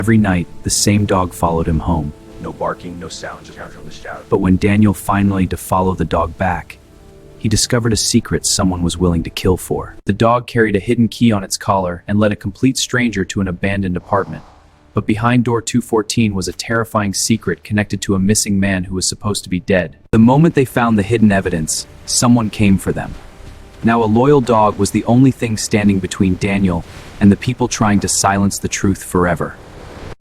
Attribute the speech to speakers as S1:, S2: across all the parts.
S1: Every night, the same dog followed him home.
S2: No barking, no sound, just coming from the shadow.
S1: But when Daniel finally to follow the dog back, he discovered a secret someone was willing to kill for. The dog carried a hidden key on its collar and led a complete stranger to an abandoned apartment. But behind door 214 was a terrifying secret connected to a missing man who was supposed to be dead. The moment they found the hidden evidence, someone came for them. Now a loyal dog was the only thing standing between Daniel and the people trying to silence the truth forever.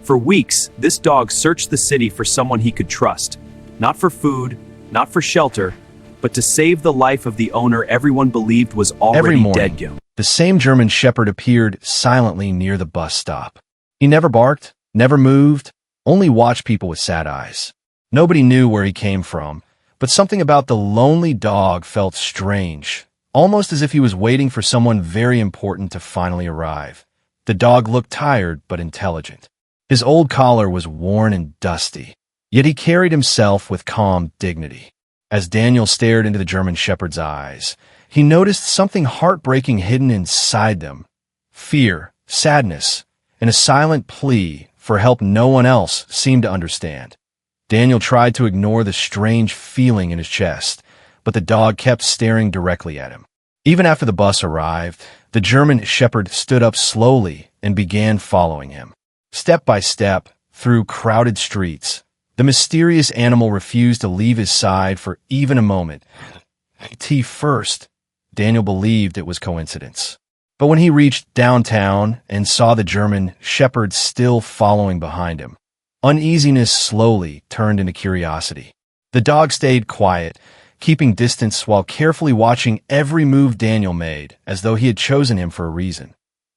S1: For weeks, this dog searched the city for someone he could trust. Not for food, not for shelter, but to save the life of the owner everyone believed was
S3: Every
S1: already
S3: morning,
S1: dead.
S3: the same German shepherd appeared silently near the bus stop. He never barked, never moved, only watched people with sad eyes. Nobody knew where he came from, but something about the lonely dog felt strange, almost as if he was waiting for someone very important to finally arrive. The dog looked tired but intelligent. His old collar was worn and dusty, yet he carried himself with calm dignity. As Daniel stared into the German shepherd's eyes, he noticed something heartbreaking hidden inside them. Fear, sadness, and a silent plea for help no one else seemed to understand. Daniel tried to ignore the strange feeling in his chest, but the dog kept staring directly at him. Even after the bus arrived, the German shepherd stood up slowly and began following him. Step by step, through crowded streets, the mysterious animal refused to leave his side for even a moment. At first, Daniel believed it was coincidence. But when he reached downtown and saw the German shepherd still following behind him, uneasiness slowly turned into curiosity. The dog stayed quiet, keeping distance while carefully watching every move Daniel made, as though he had chosen him for a reason.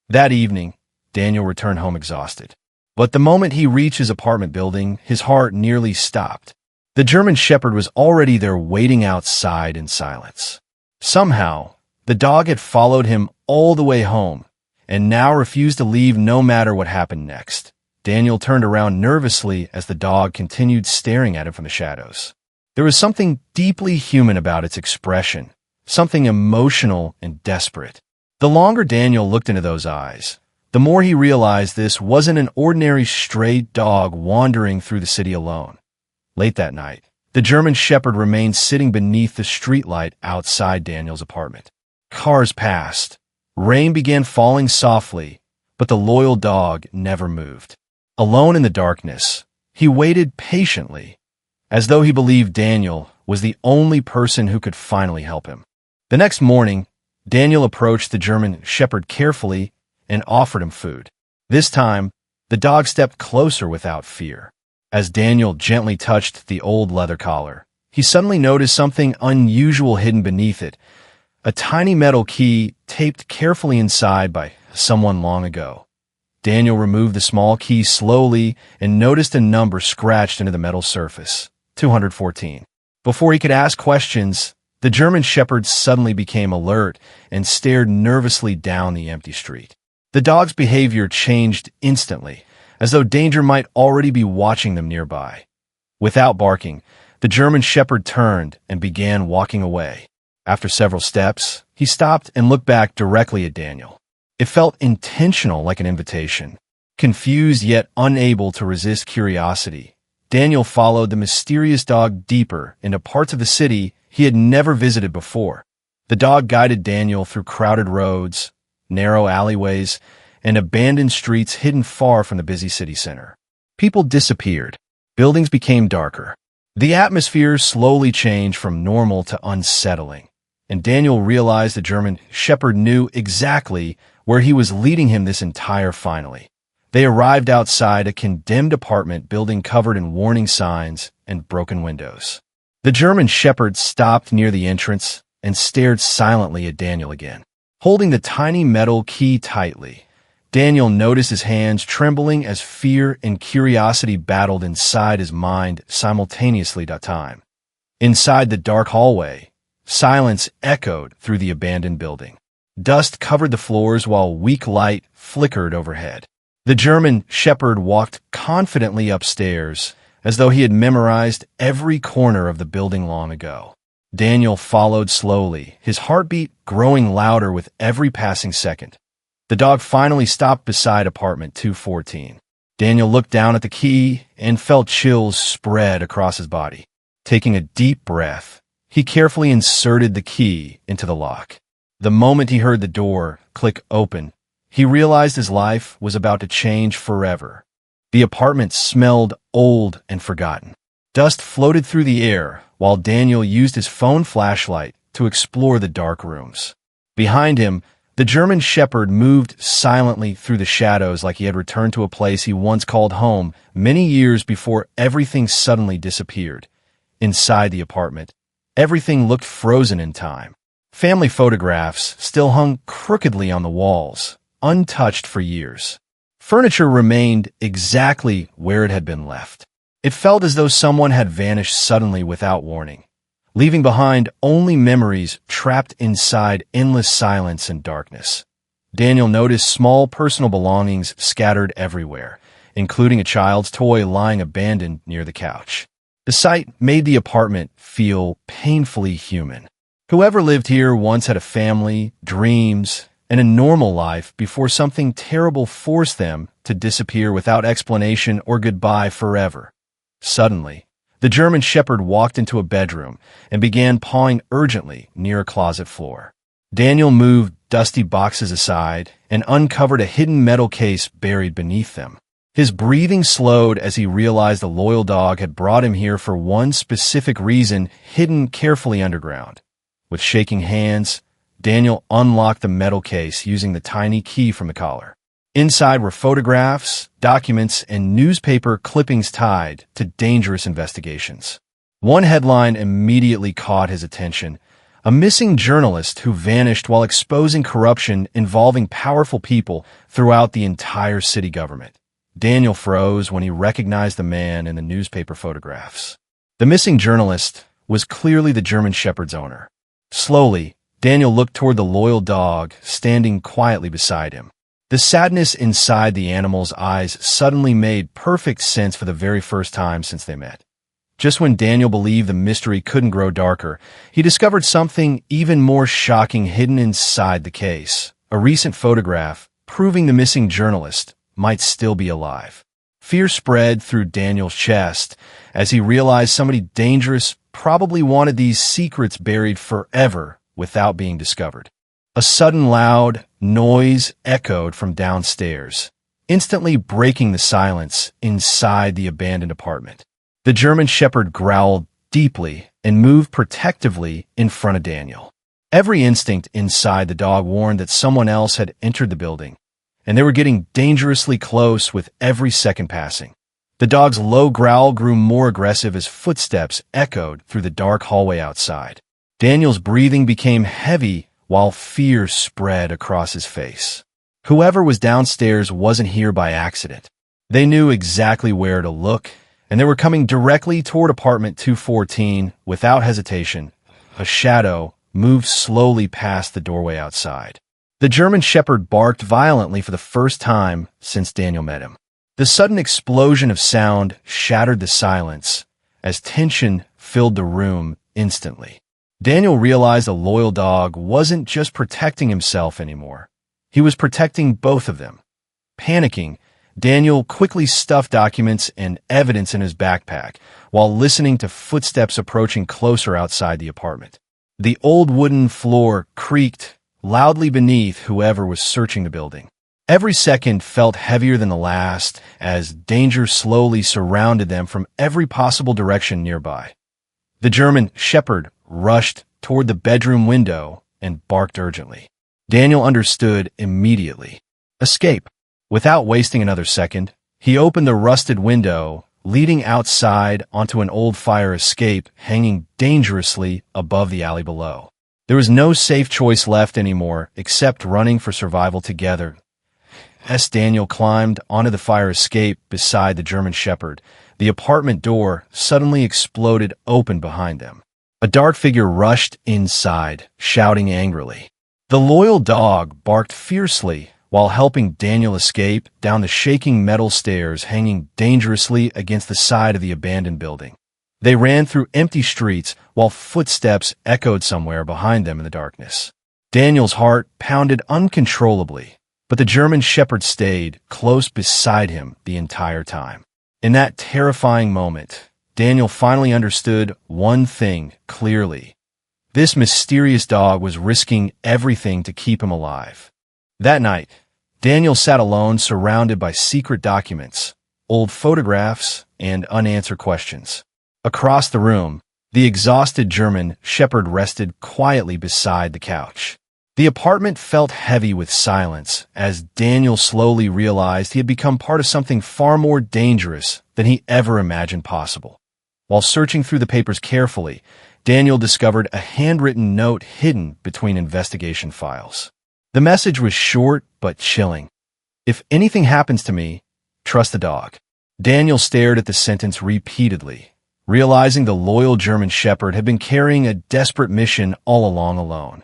S3: That evening, Daniel returned home exhausted. But the moment he reached his apartment building, his heart nearly stopped. The German shepherd was already there waiting outside in silence. Somehow, the dog had followed him all the way home, and now refused to leave no matter what happened next. Daniel turned around nervously as the dog continued staring at him from the shadows. There was something deeply human about its expression, something emotional and desperate. The longer Daniel looked into those eyes, the more he realized this wasn't an ordinary stray dog wandering through the city alone. Late that night, the German shepherd remained sitting beneath the streetlight outside Daniel's apartment. Cars passed. Rain began falling softly, but the loyal dog never moved. Alone in the darkness, he waited patiently, as though he believed Daniel was the only person who could finally help him. The next morning, Daniel approached the German shepherd carefully and offered him food. This time, the dog stepped closer without fear. As Daniel gently touched the old leather collar, he suddenly noticed something unusual hidden beneath it, a tiny metal key taped carefully inside by someone long ago. Daniel removed the small key slowly and noticed a number scratched into the metal surface, 214. Before he could ask questions, the German shepherd suddenly became alert and stared nervously down the empty street. The dog's behavior changed instantly, as though danger might already be watching them nearby. Without barking, the German shepherd turned and began walking away. After several steps, he stopped and looked back directly at Daniel. It felt intentional, like an invitation. Confused yet unable to resist curiosity, Daniel followed the mysterious dog deeper into parts of the city he had never visited before. The dog guided Daniel through crowded roads, narrow alleyways, and abandoned streets hidden far from the busy city center. People disappeared. Buildings became darker. The atmosphere slowly changed from normal to unsettling, and Daniel realized the German shepherd knew exactly where he was leading him this entire finally. They arrived outside a condemned apartment building covered in warning signs and broken windows. The German shepherd stopped near the entrance and stared silently at Daniel again. Holding the tiny metal key tightly, Daniel noticed his hands trembling as fear and curiosity battled inside his mind simultaneously at time. Inside the dark hallway, silence echoed through the abandoned building. Dust covered the floors while weak light flickered overhead. The German shepherd walked confidently upstairs, as though he had memorized every corner of the building long ago. Daniel followed slowly, his heartbeat growing louder with every passing second. The dog finally stopped beside apartment 214. Daniel looked down at the key and felt chills spread across his body. Taking a deep breath, he carefully inserted the key into the lock. The moment he heard the door click open, he realized his life was about to change forever. The apartment smelled old and forgotten. Dust floated through the air while Daniel used his phone flashlight to explore the dark rooms. Behind him, the German Shepherd moved silently through the shadows like he had returned to a place he once called home many years before everything suddenly disappeared. Inside the apartment, everything looked frozen in time. Family photographs still hung crookedly on the walls, untouched for years. Furniture remained exactly where it had been left. It felt as though someone had vanished suddenly without warning, leaving behind only memories trapped inside endless silence and darkness. Daniel noticed small personal belongings scattered everywhere, including a child's toy lying abandoned near the couch. The sight made the apartment feel painfully human. Whoever lived here once had a family, dreams, and a normal life before something terrible forced them to disappear without explanation or goodbye forever. Suddenly, the German Shepherd walked into a bedroom and began pawing urgently near a closet floor. Daniel moved dusty boxes aside and uncovered a hidden metal case buried beneath them. His breathing slowed as he realized the loyal dog had brought him here for one specific reason, hidden carefully underground. With shaking hands, Daniel unlocked the metal case using the tiny key from the collar. Inside were photographs, documents, and newspaper clippings tied to dangerous investigations. One headline immediately caught his attention: a missing journalist who vanished while exposing corruption involving powerful people throughout the entire city government. Daniel froze when he recognized the man in the newspaper photographs. The missing journalist was clearly the German Shepherd's owner. Slowly, Daniel looked toward the loyal dog standing quietly beside him. The sadness inside the animal's eyes suddenly made perfect sense for the very first time since they met. Just when Daniel believed the mystery couldn't grow darker, he discovered something even more shocking hidden inside the case: a recent photograph proving the missing journalist might still be alive. Fear spread through Daniel's chest as he realized somebody dangerous probably wanted these secrets buried forever without being discovered. A sudden loud noise echoed from downstairs, instantly breaking the silence inside the abandoned apartment. The German Shepherd growled deeply and moved protectively in front of Daniel. Every instinct inside the dog warned that someone else had entered the building, and they were getting dangerously close with every second passing. The dog's low growl grew more aggressive as footsteps echoed through the dark hallway outside. Daniel's breathing became heavy while fear spread across his face. Whoever was downstairs wasn't here by accident. They knew exactly where to look, and they were coming directly toward apartment 214 without hesitation. A shadow moved slowly past the doorway outside. The German Shepherd barked violently for the first time since Daniel met him. The sudden explosion of sound shattered the silence as tension filled the room instantly. Daniel realized the loyal dog wasn't just protecting himself anymore. He was protecting both of them. Panicking, Daniel quickly stuffed documents and evidence in his backpack while listening to footsteps approaching closer outside the apartment. The old wooden floor creaked loudly beneath whoever was searching the building. Every second felt heavier than the last as danger slowly surrounded them from every possible direction nearby. The German Shepherd rushed toward the bedroom window and barked urgently. Daniel understood immediately. Escape. Without wasting another second, he opened the rusted window, leading outside onto an old fire escape hanging dangerously above the alley below. There was no safe choice left anymore except running for survival together. As Daniel climbed onto the fire escape beside the German Shepherd, the apartment door suddenly exploded open behind them. A dark figure rushed inside, shouting angrily. The loyal dog barked fiercely while helping Daniel escape down the shaking metal stairs hanging dangerously against the side of the abandoned building. They ran through empty streets while footsteps echoed somewhere behind them in the darkness. Daniel's heart pounded uncontrollably, but the German Shepherd stayed close beside him the entire time. In that terrifying moment, Daniel finally understood one thing clearly. This mysterious dog was risking everything to keep him alive. That night, Daniel sat alone, surrounded by secret documents, old photographs, and unanswered questions. Across the room, the exhausted German Shepherd rested quietly beside the couch. The apartment felt heavy with silence as Daniel slowly realized he had become part of something far more dangerous than he ever imagined possible. While searching through the papers carefully, Daniel discovered a handwritten note hidden between investigation files. The message was short but chilling. "If anything happens to me, trust the dog." Daniel stared at the sentence repeatedly, realizing the loyal German Shepherd had been carrying a desperate mission all alone.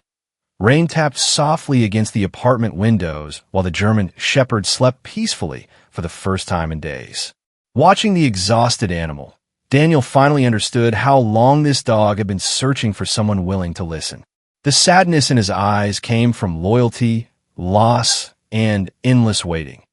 S3: Rain tapped softly against the apartment windows while the German Shepherd slept peacefully for the first time in days. Watching the exhausted animal, Daniel finally understood how long this dog had been searching for someone willing to listen. The sadness in his eyes came from loyalty, loss, and endless waiting.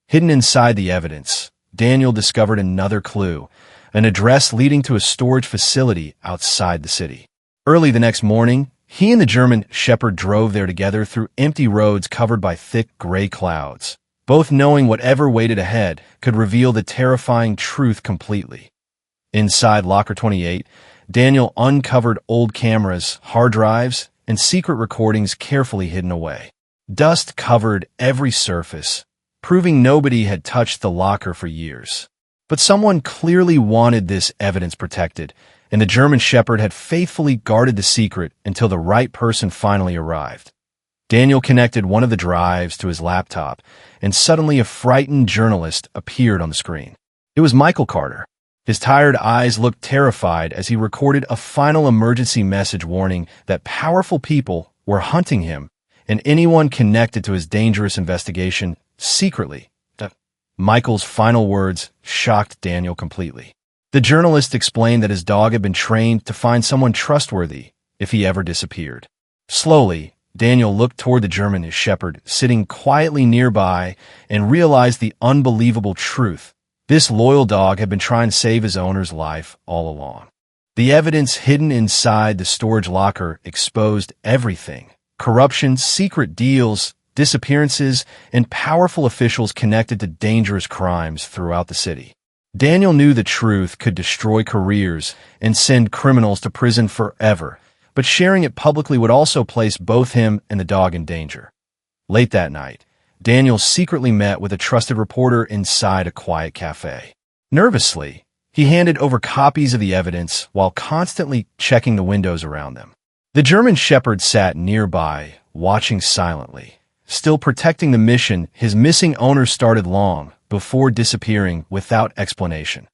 S3: Hidden inside the evidence, Daniel discovered another clue, an address leading to a storage facility outside the city. Early the next morning, he and the German Shepherd drove there together through empty roads covered by thick gray clouds, both knowing whatever waited ahead could reveal the terrifying truth completely. Inside Locker 28, Daniel uncovered old cameras, hard drives, and secret recordings carefully hidden away. Dust covered every surface, proving nobody had touched the locker for years. But someone clearly wanted this evidence protected, and the German Shepherd had faithfully guarded the secret until the right person finally arrived. Daniel connected one of the drives to his laptop, and suddenly a frightened journalist appeared on the screen. It was Michael Carter. His tired eyes looked terrified as he recorded a final emergency message warning that powerful people were hunting him and anyone connected to his dangerous investigation secretly. Michael's final words shocked Daniel completely. The journalist explained that his dog had been trained to find someone trustworthy if he ever disappeared. Slowly, Daniel looked toward the German Shepherd sitting quietly nearby and realized the unbelievable truth. This loyal dog had been trying to save his owner's life all along. The evidence hidden inside the storage locker exposed everything: corruption, secret deals, disappearances, and powerful officials connected to dangerous crimes throughout the city. Daniel knew the truth could destroy careers and send criminals to prison forever, but sharing it publicly would also place both him and the dog in danger. Late that night, Daniel secretly met with a trusted reporter inside a quiet cafe. Nervously, he handed over copies of the evidence while constantly checking the windows around them. The German Shepherd sat nearby, watching silently, still protecting the mission his missing owner started long before disappearing without explanation.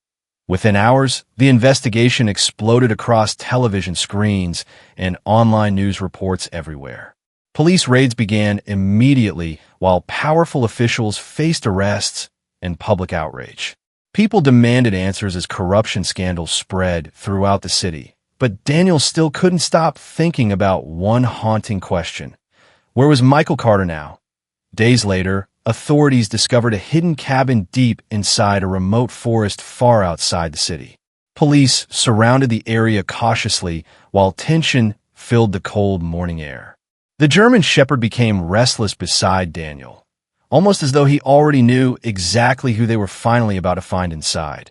S3: Within hours, the investigation exploded across television screens and online news reports everywhere. Police raids began immediately while powerful officials faced arrests and public outrage. People demanded answers as corruption scandals spread throughout the city, but Daniel still couldn't stop thinking about one haunting question. Where was Michael Carter now? Days later, authorities discovered a hidden cabin deep inside a remote forest far outside the city. Police surrounded the area cautiously while tension filled the cold morning air. The German Shepherd became restless beside Daniel, almost as though he already knew exactly who they were finally about to find inside.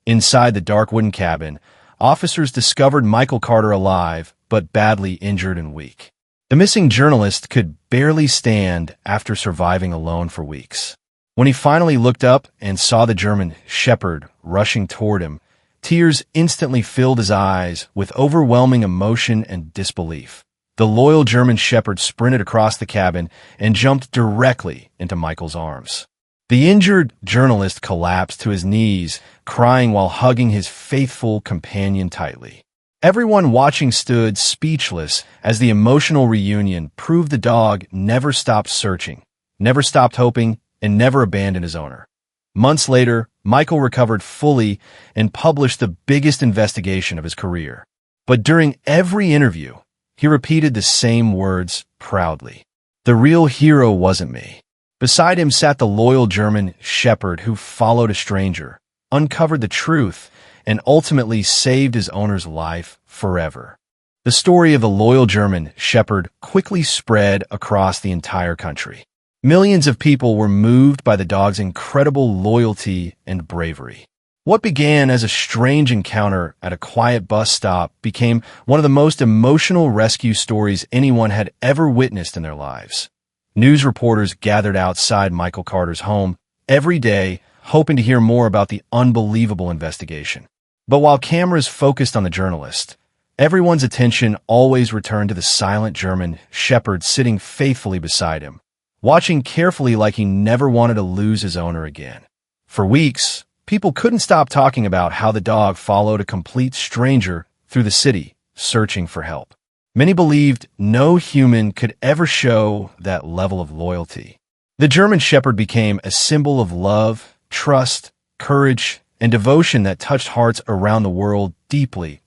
S3: Inside the dark wooden cabin, officers discovered Michael Carter alive, but badly injured and weak. The missing journalist could barely stand after surviving alone for weeks. When he finally looked up and saw the German Shepherd rushing toward him, tears instantly filled his eyes with overwhelming emotion and disbelief. The loyal German Shepherd sprinted across the cabin and jumped directly into Michael's arms. The injured journalist collapsed to his knees, crying while hugging his faithful companion tightly. Everyone watching stood speechless as the emotional reunion proved the dog never stopped searching, never stopped hoping, and never abandoned his owner. Months later, Michael recovered fully and published the biggest investigation of his career. But during every interview, he repeated the same words proudly. The real hero wasn't me. Beside him sat the loyal German shepherd who followed a stranger, uncovered the truth, and ultimately saved his owner's life forever. The story of the loyal German shepherd quickly spread across the entire country. Millions of people were moved by the dog's incredible loyalty and bravery. What began as a strange encounter at a quiet bus stop became one of the most emotional rescue stories anyone had ever witnessed in their lives. News reporters gathered outside Michael Carter's home every day, hoping to hear more about the unbelievable investigation. But while cameras focused on the journalist, everyone's attention always returned to the silent German shepherd sitting faithfully beside him, watching carefully like he never wanted to lose his owner again. For weeks, people couldn't stop talking about how the dog followed a complete stranger through the city, searching for help. Many believed no human could ever show that level of loyalty. The German shepherd became a symbol of love, trust, courage, and devotion that touched hearts around the world deeply.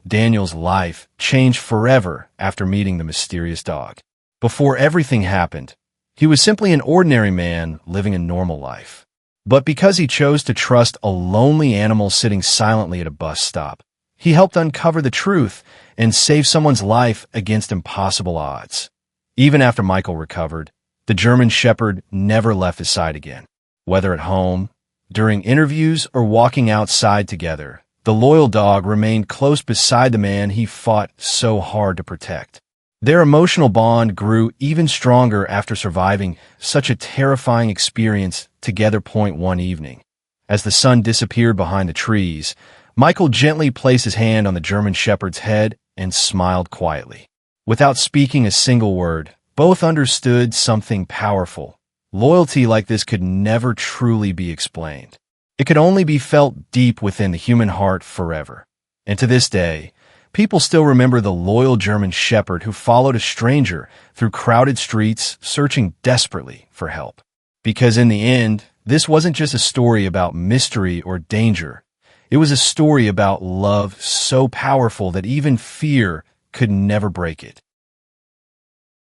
S3: Daniel's life changed forever after meeting the mysterious dog. Before everything happened, he was simply an ordinary man living a normal life. But because he chose to trust a lonely animal sitting silently at a bus stop, he helped uncover the truth and save someone's life against impossible odds. Even after Michael recovered, the German shepherd never left his side again. Whether at home, during interviews, or walking outside together, the loyal dog remained close beside the man he fought so hard to protect. Their emotional bond grew even stronger after surviving such a terrifying experience together. One evening, as the sun disappeared behind the trees, Michael gently placed his hand on the German shepherd's head and smiled quietly. Without speaking a single word, both understood something powerful. Loyalty like this could never truly be explained. It could only be felt deep within the human heart forever. And to this day, people still remember the loyal German shepherd who followed a stranger through crowded streets, searching desperately for help. Because in the end, this wasn't just a story about mystery or danger. It was a story about love so powerful that even fear could never break it.